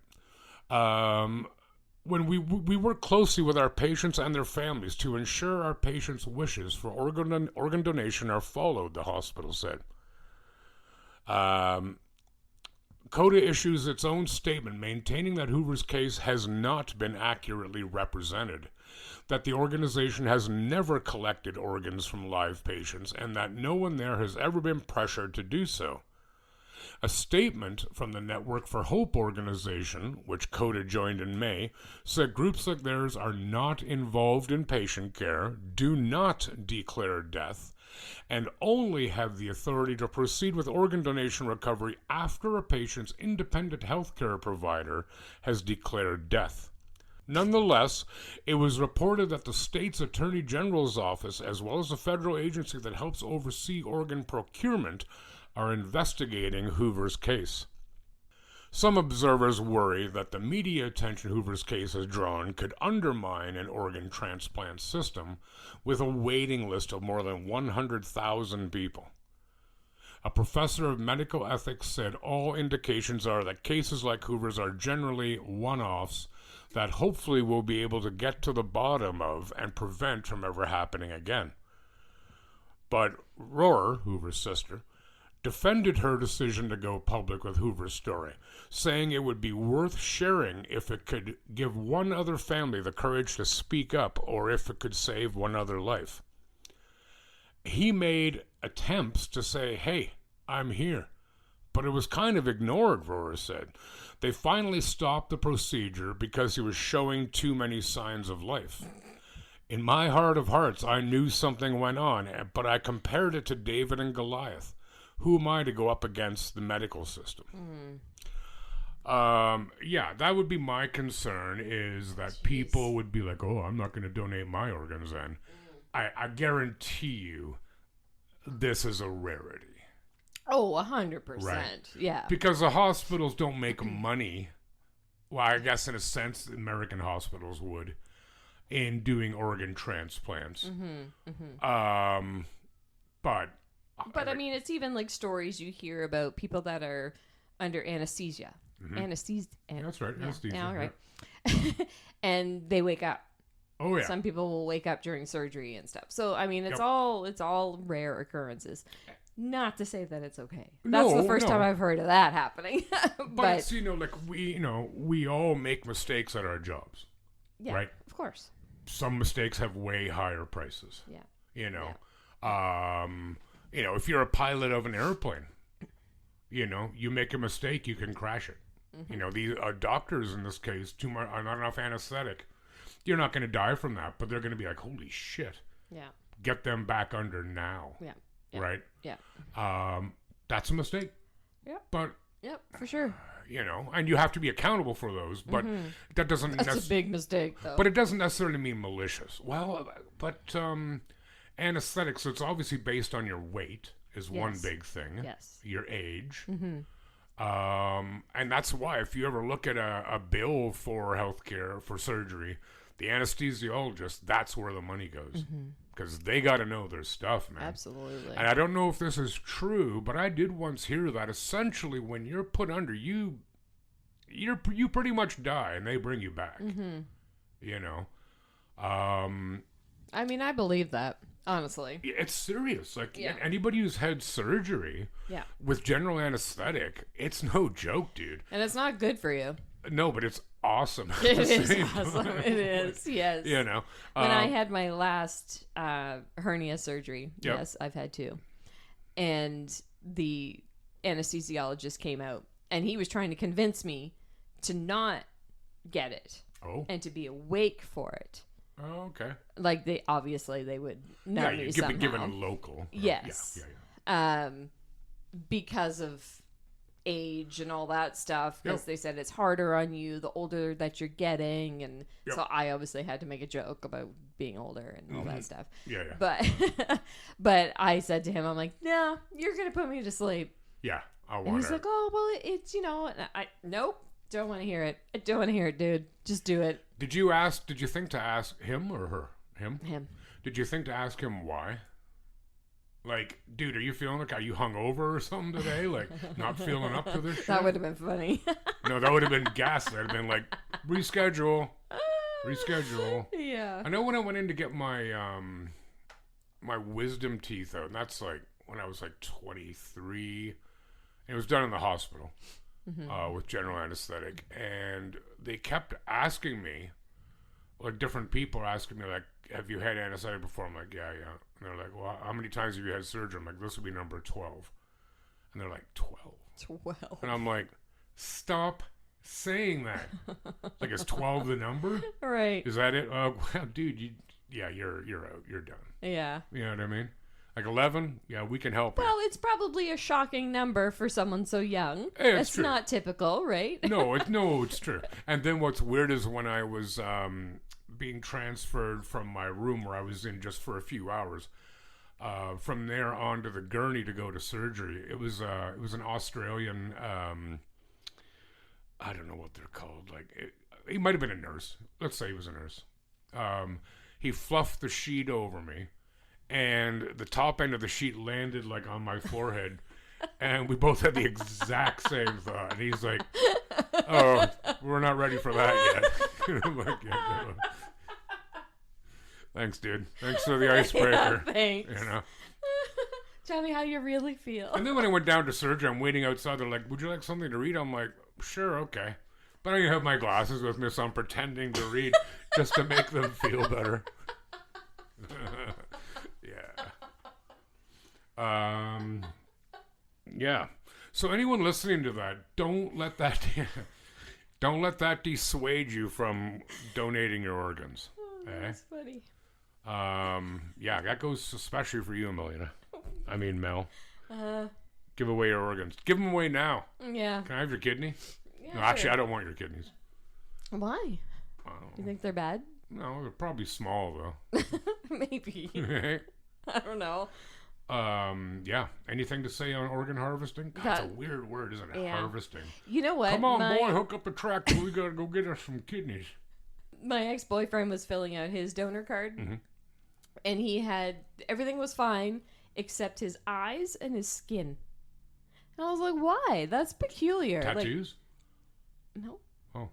When we work closely with our patients and their families to ensure our patients' wishes for organ donation are followed, the hospital said. CODA issues its own statement maintaining that Hoover's case has not been accurately represented, that the organization has never collected organs from live patients, and that no one there has ever been pressured to do so. A statement from the Network for Hope organization, which CODA joined in May, said groups like theirs are not involved in patient care, do not declare death, and only have the authority to proceed with organ donation recovery after a patient's independent healthcare provider has declared death. Nonetheless, it was reported that the state's Attorney General's office, as well as the federal agency that helps oversee organ procurement, are investigating Hoover's case. Some observers worry that the media attention Hoover's case has drawn could undermine an organ transplant system with a waiting list of more than 100,000 people. A professor of medical ethics said all indications are that cases like Hoover's are generally one-offs that hopefully we'll be able to get to the bottom of and prevent from ever happening again. But Rohr, Hoover's sister, defended her decision to go public with Hoover's story, saying it would be worth sharing if it could give one other family the courage to speak up or if it could save one other life. He made attempts to say, hey, I'm here. But it was kind of ignored, Rohr said. They finally stopped the procedure because he was showing too many signs of life. In my heart of hearts, I knew something went on, but I compared it to David and Goliath. Who am I to go up against the medical system? Yeah, that would be my concern, is that people would be like, oh, I'm not going to donate my organs then. I guarantee you this is a rarity. Oh, 100%. Right. Yeah. Because the hospitals don't make money. Well, I guess in a sense, American hospitals would, in doing organ transplants. But I mean, it's even like stories you hear about people that are under anesthesia. That's right. Yeah, Anesthesia. yeah, all right. And they wake up. Oh yeah. Some people will wake up during surgery and stuff. So I mean, it's all rare occurrences. Not to say that it's okay. That's the first time I've heard of that happening. but it's, like we all make mistakes at our jobs. Yeah, right? Of course. Some mistakes have way higher prices. Yeah. If you're a pilot of an airplane, you make a mistake, you can crash it. These doctors in this case, are not enough anesthetic. You're not going to die from that, but they're going to be like, holy shit. Yeah. Get them back under now. Yeah. Right? Yeah. That's a mistake. Yeah. But. Yep, for sure. And you have to be accountable for those, but that doesn't. That's a big mistake, though. But it doesn't necessarily mean malicious. Well, but anesthetics, so it's obviously based on your weight is one big thing. Yes. Your age. And that's why if you ever look at a bill for healthcare, for surgery, the anesthesiologist, that's where the money goes. Because they got to know their stuff, man. Absolutely. And I don't know if this is true, but I did once hear that essentially when you're put under, you pretty much die and they bring you back. I mean, I believe that, honestly. It's serious. Like anybody who's had surgery with general anesthetic, it's no joke, dude. And it's not good for you. No, but it's awesome. It is awesome. It is, yes. When I had my last hernia surgery, yes, I've had two. And the anesthesiologist came out, and he was trying to convince me to not get it. Oh. And to be awake for it. Oh, okay. Like, they would know me somehow. Given a local. Yes. Because of age and all that stuff, because they said it's harder on you the older that you're getting, and so I obviously had to make a joke about being older and all that stuff. But I said to him, I'm like, no, you're gonna put me to sleep. And he's like, oh well, it's and I nope, don't want to hear it. I don't want to hear it, dude. Just do it. Did you think to ask him or her? Him. Did you think to ask him why? Like, dude, are you hungover or something today? Like, not feeling up to this shit? That would have been funny. No, that would have been gas. That would have been like, reschedule. Yeah. I know when I went in to get my my wisdom teeth out, and that's like when I was like 23. It was done in the hospital with general anesthetic, and they kept asking me, like different people are asking me, like, have you had anesthetic before? I'm like, yeah. And they're like, well, how many times have you had surgery? I'm like, this would be number 12. And they're like, 12. 12. And I'm like, stop saying that. Like, is 12 the number? Right. Is that it? Well, dude, you're out. You're done. Yeah. You know what I mean? Like 11, yeah, we can help you. Well, it's probably a shocking number for someone so young. It's That's true. not typical, right? No, it's true. And then what's weird is when I was being transferred from my room where I was in just for a few hours, from there on to the gurney to go to surgery. It was an Australian. I don't know what they're called. Like he might have been a nurse. Let's say he was a nurse. He fluffed the sheet over me, and the top end of the sheet landed like on my forehead, and we both had the exact same thought. And he's like, "Oh, we're not ready for that yet." I'm like, yeah, no. Thanks, dude. Thanks for the icebreaker. Yeah, thanks. You know. Tell me how you really feel. And then when I went down to surgery, I'm waiting outside. They're like, "Would you like something to read?" I'm like, "Sure, okay." But I have my glasses with me, so I'm pretending to read just to make them feel better. Yeah. Yeah. So anyone listening to that, don't let that dissuade you from donating your organs. That's funny. Yeah, that goes especially for you, Melina. I mean, Mel. Uh, Give away your organs. Give them away now. yeah. Can I have your kidney? Yeah, No, actually, sure. I don't want your kidneys. Why? You think they're bad? No, they're probably small, though. Maybe. I don't know. Yeah. Anything to say on organ harvesting? God, that's a weird word, isn't it? Yeah. Harvesting. You know what? Come on, boy, hook up a tractor. We gotta go get us some kidneys. My ex-boyfriend was filling out his donor card, and he had everything was fine except his eyes and his skin. And I was like, "Why? That's peculiar." Tattoos? Like, no. Oh.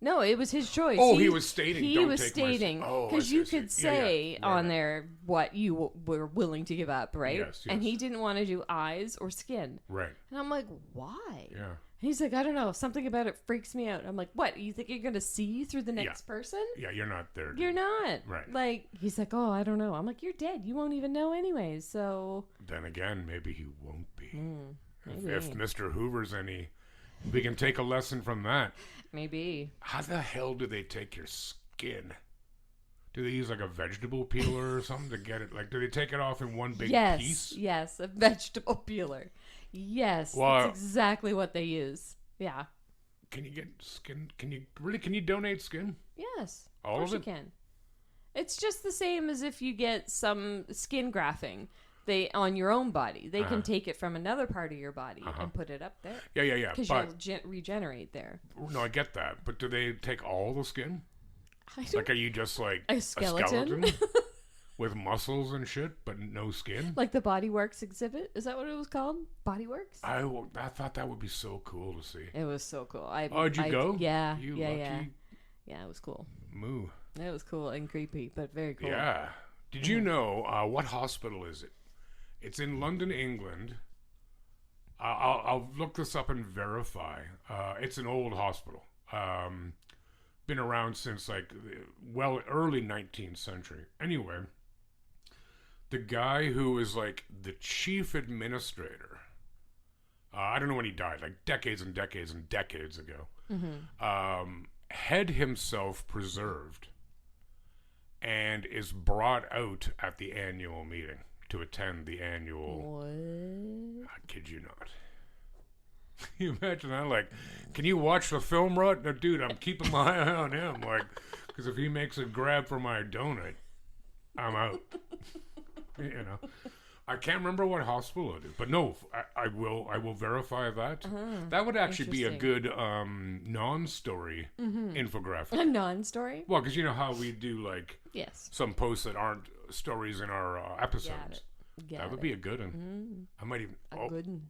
No, it was his choice. Oh, he was stating. He don't was take stating my... because you could say Yeah. on there what you were willing to give up, right? Yes. And he didn't want to do eyes or skin. Right. And I'm like, why? Yeah. He's like, I don't know. Something about it freaks me out. I'm like, what? You think you're going to see through the next person? Yeah, you're not there. Dude. You're not. Right. Like, he's like, oh, I don't know. I'm like, you're dead. You won't even know anyways. So. Then again, maybe he won't be. Maybe. If Mr. Hoover's any... We can take a lesson from that. Maybe. How the hell do they take your skin? Do they use like a vegetable peeler or something to get it? Like, do they take it off in one big piece? Yes, a vegetable peeler. Yes, Well, that's exactly what they use. Yeah. Can you get skin? Can you donate skin? Yes. All of course of it? you can. It's just the same as if you get some skin grafting. They on your own body. They can take it from another part of your body and put it up there. Yeah. Because But you'll regenerate there. no, I get that. But do they take all the skin? I don't, Like, are you just like a skeleton? with muscles and shit, but no skin? Like the Body Works exhibit? Is that what it was called? Body Works? I thought that would be so cool to see. It was so cool. Did you go? Yeah. You yeah, lucky yeah. Yeah, it was cool. moo. It was cool and creepy, but very cool. Yeah. Did you know what hospital is it? It's in London, England. I'll look this up and verify. It's an old hospital. Been around since early 19th century. Anyway, the guy who is like the chief administrator, I don't know when he died, like decades and decades and decades ago, had himself preserved and is brought out at the annual meeting to attend the annual. What? I kid you not. Can you imagine that? Like, can you watch the film, Rod? No, dude, I'm keeping my eye on him. Like, because if he makes a grab for my donut, I'm out. You know, I can't remember what hospital it is, but no, I will verify that. That would actually be a good non-story infographic. A non-story? Well, because you know how we do like Yes. some posts that aren't stories in our episodes. That would be a good one. I might even. A good one.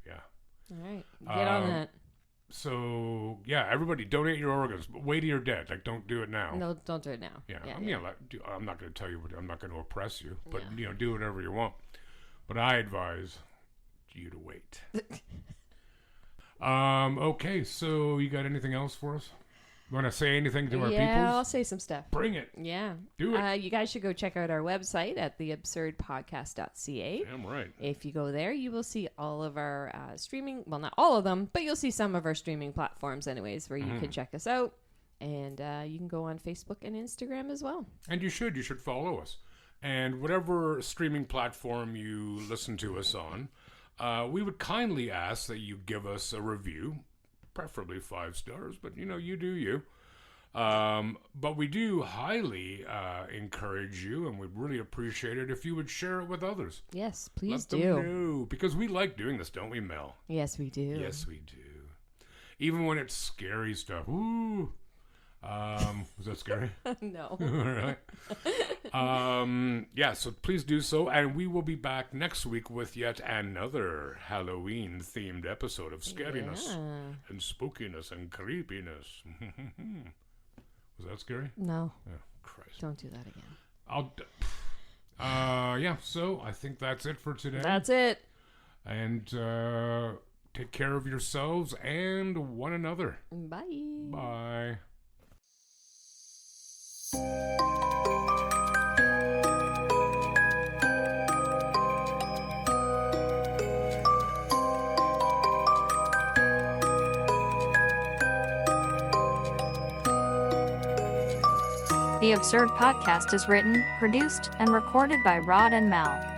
Yeah. All right. Get on that. So yeah, everybody donate your organs, but wait till you're dead. Like, don't do it now. No, don't do it now. Yeah, Yeah, I mean, yeah. I'm not going to tell you. I'm not going to oppress you, but Yeah. do whatever you want. But I advise you to wait. Okay, so you got anything else for us Want to say anything to our Yeah, I'll peoples? say some stuff. Bring it. Yeah. Do it. You guys should go check out our website at theabsurdpodcast.ca. Damn right. If you go there, you will see all of our streaming, well, not all of them, but you'll see some of our streaming platforms anyways, where you can check us out. And you can go on Facebook and Instagram as well. And you should follow us. And whatever streaming platform you listen to us on, we would kindly ask that you give us a review, preferably 5 stars, but you do you. But we do highly encourage you, and we'd really appreciate it if you would share it with others. Yes, please Let do. them know, because we like doing this, don't we, Mel? Yes, we do. Yes, we do. Even when it's scary stuff. Ooh. Was that scary? No. All right. Yeah, so please do so. And we will be back next week with yet another Halloween-themed episode of scariness and spookiness and creepiness. Was that scary? No. Oh, Christ. Don't do that again. Yeah, so I think that's it for today. That's it. And take care of yourselves and one another. Bye. Bye. The Absurd Podcast is written, produced, and recorded by Rod and Mal.